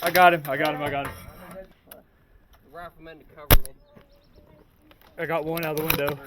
I got him. I got him. I got him. The rifleman to cover me. I got one out of the window.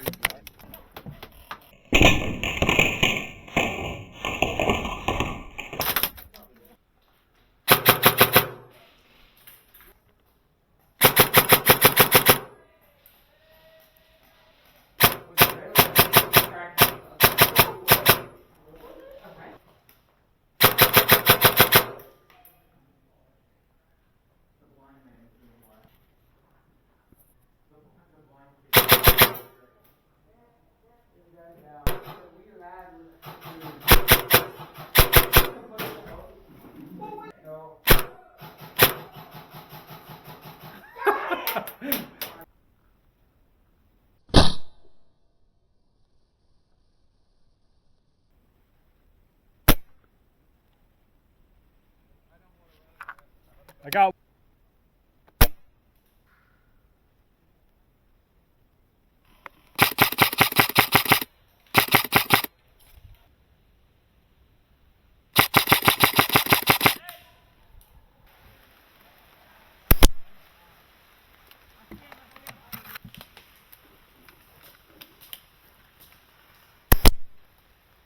I got.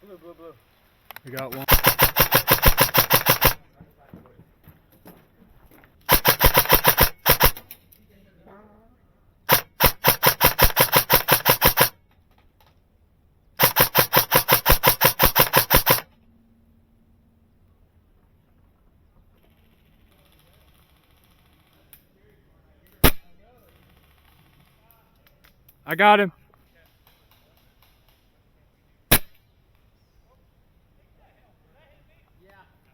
Blue, blue, blue. We got one. I got him.